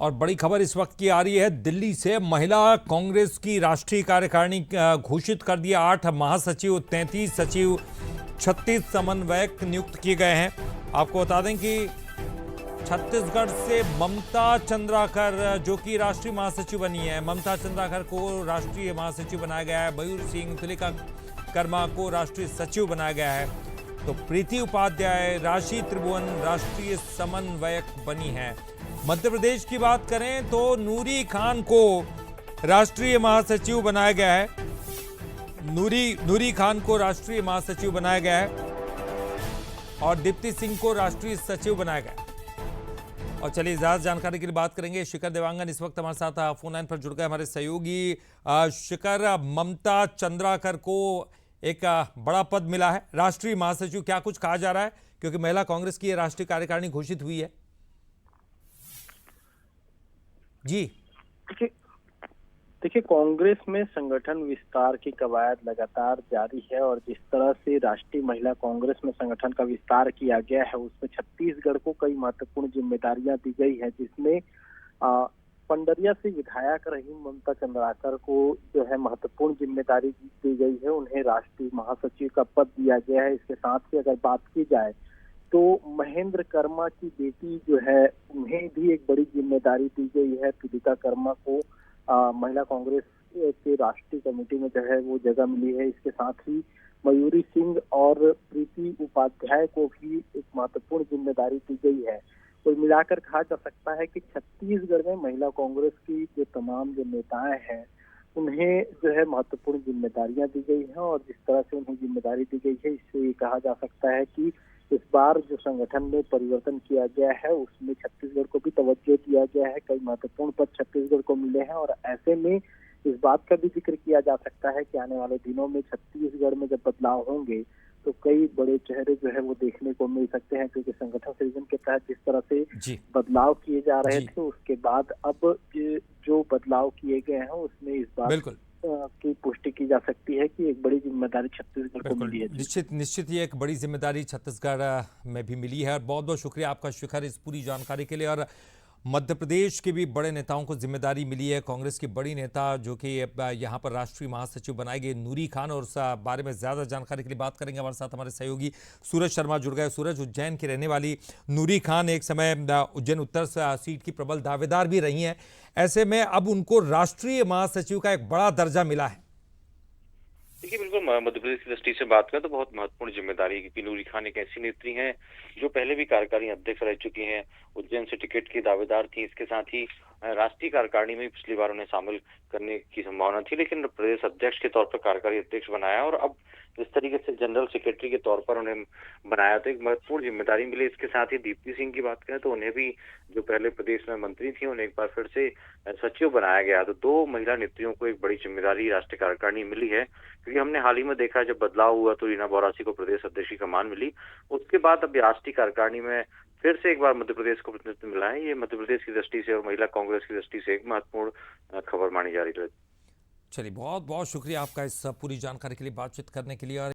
और बड़ी खबर इस वक्त की आ रही है दिल्ली से। महिला कांग्रेस की राष्ट्रीय कार्यकारिणी घोषित कर दिया। 8 महासचिव, 33 सचिव, 36 समन्वयक नियुक्त किए गए हैं। आपको बता दें कि छत्तीसगढ़ से ममता चंद्राकर जो कि राष्ट्रीय महासचिव बनी है, ममता चंद्राकर को राष्ट्रीय महासचिव बनाया गया है। मयूर सिंह, तुलिका कर्मा को राष्ट्रीय सचिव बनाया गया है। तो प्रीति उपाध्याय, राशि त्रिभुवन राष्ट्रीय समन्वयक बनी है। मध्य प्रदेश की बात करें तो नूरी खान को राष्ट्रीय महासचिव बनाया गया है। नूरी खान को राष्ट्रीय महासचिव बनाया गया है और दीप्ति सिंह को राष्ट्रीय सचिव बनाया गया है। और चलिए ज्यादा जानकारी के लिए बात करेंगे। शिखर देवांगन इस वक्त हमारे साथ फोन लाइन पर जुड़ गए, हमारे सहयोगी। शिखर, ममता चंद्राकर को एक बड़ा पद मिला है, राष्ट्रीय महासचिव। क्या कुछ कहा जा रहा है, क्योंकि महिला कांग्रेस की राष्ट्रीय कार्यकारिणी घोषित हुई है? जी देखिए, कांग्रेस में संगठन विस्तार की कवायद लगातार जारी है और जिस तरह से राष्ट्रीय महिला कांग्रेस में संगठन का विस्तार किया गया है, उसमें छत्तीसगढ़ को कई महत्वपूर्ण जिम्मेदारियां दी गई है, जिसमें पंडरिया से विधायक रही ममता चंद्राकर को जो है महत्वपूर्ण जिम्मेदारी दी गई है। उन्हें राष्ट्रीय महासचिव का पद दिया गया है। इसके साथ ही अगर बात की जाए तो महेंद्र कर्मा की बेटी जो है, उन्हें भी एक बड़ी जिम्मेदारी दी गई है। तुलिका कर्मा को महिला कांग्रेस के राष्ट्रीय कमेटी में जो है वो जगह मिली है। इसके साथ ही मयूरी सिंह और प्रीति उपाध्याय को भी एक महत्वपूर्ण जिम्मेदारी दी गई है। कुल मिलाकर कहा जा सकता है कि छत्तीसगढ़ में महिला कांग्रेस की जो तमाम जो नेताएं हैं, उन्हें जो है महत्वपूर्ण जिम्मेदारियां दी गई हैं और जिस तरह से उन्हें जिम्मेदारी दी गई है, इससे ये कहा जा सकता है कि इस बार जो संगठन में परिवर्तन किया गया है उसमें छत्तीसगढ़ को भी तवज्जो दिया गया है। कई महत्वपूर्ण पद छत्तीसगढ़ को मिले हैं और ऐसे में इस बात का भी जिक्र किया जा सकता है कि आने वाले दिनों में छत्तीसगढ़ में जब बदलाव होंगे तो कई बड़े चेहरे जो है वो देखने को मिल सकते हैं, क्योंकि संगठन सृजन के तहत जिस तरह से बदलाव किए जा रहे थे, उसके बाद अब जो बदलाव किए गए हैं उसमें इस बात की पुष्टि की जा सकती है कि एक बड़ी जिम्मेदारी छत्तीसगढ़ को मिली है। निश्चित ये एक बड़ी जिम्मेदारी छत्तीसगढ़ में भी मिली है। और बहुत बहुत शुक्रिया आपका शिखर इस पूरी जानकारी के लिए। और मध्य प्रदेश के भी बड़े नेताओं को जिम्मेदारी मिली है। कांग्रेस की बड़ी नेता जो कि यहाँ पर राष्ट्रीय महासचिव बनाई गई, नूरी खान, और उस बारे में ज्यादा जानकारी के लिए बात करेंगे। हमारे साथ हमारे सहयोगी सूरज शर्मा जुड़ गए। सूरज, उज्जैन की रहने वाली नूरी खान एक समय उज्जैन उत्तर सीट की प्रबल दावेदार भी रही हैं। ऐसे में अब उनको राष्ट्रीय महासचिव का एक बड़ा दर्जा मिला है। देखिए, बिल्कुल मध्य प्रदेश की दृष्टि से बात करें तो बहुत महत्वपूर्ण जिम्मेदारी है, क्योंकि नूरी खान एक ऐसी नेत्री हैं जो पहले भी कार्यकारिणी अध्यक्ष रह चुकी हैं, उज्जैन से टिकट की दावेदार थी। इसके साथ ही राष्ट्रीय कार्यकारिणी में पिछली बार उन्हें शामिल करने की संभावना थी, लेकिन प्रदेश अध्यक्ष के तौर पर कार्यकारी अध्यक्ष बनाया और अब इस तरीके से जनरल सेक्रेटरी के तौर पर उन्हें बनाया, तो एक महत्वपूर्ण जिम्मेदारी मिली। इसके साथ ही दीप्ति सिंह की बात करें तो उन्हें भी, जो पहले प्रदेश में मंत्री थी, उन्हें एक बार फिर से सचिव बनाया गया। तो 2 महिला नेत्रियों को एक बड़ी जिम्मेदारी राष्ट्रीय कार्यकारिणी मिली है, क्योंकि हमने हाल ही में देखा जब बदलाव हुआ तो रीना बोरासी को प्रदेश अध्यक्ष की कमान मिली। उसके बाद अब राष्ट्रीय कार्यकारिणी में फिर से एक बार मध्य प्रदेश को प्रतिनिधित्व मिला है। ये मध्य प्रदेश की दृष्टि से और महिला कांग्रेस की दृष्टि से एक महत्वपूर्ण खबर मानी जा रही है। चलिए, बहुत बहुत शुक्रिया आपका इस पूरी जानकारी के लिए, बातचीत करने के लिए। और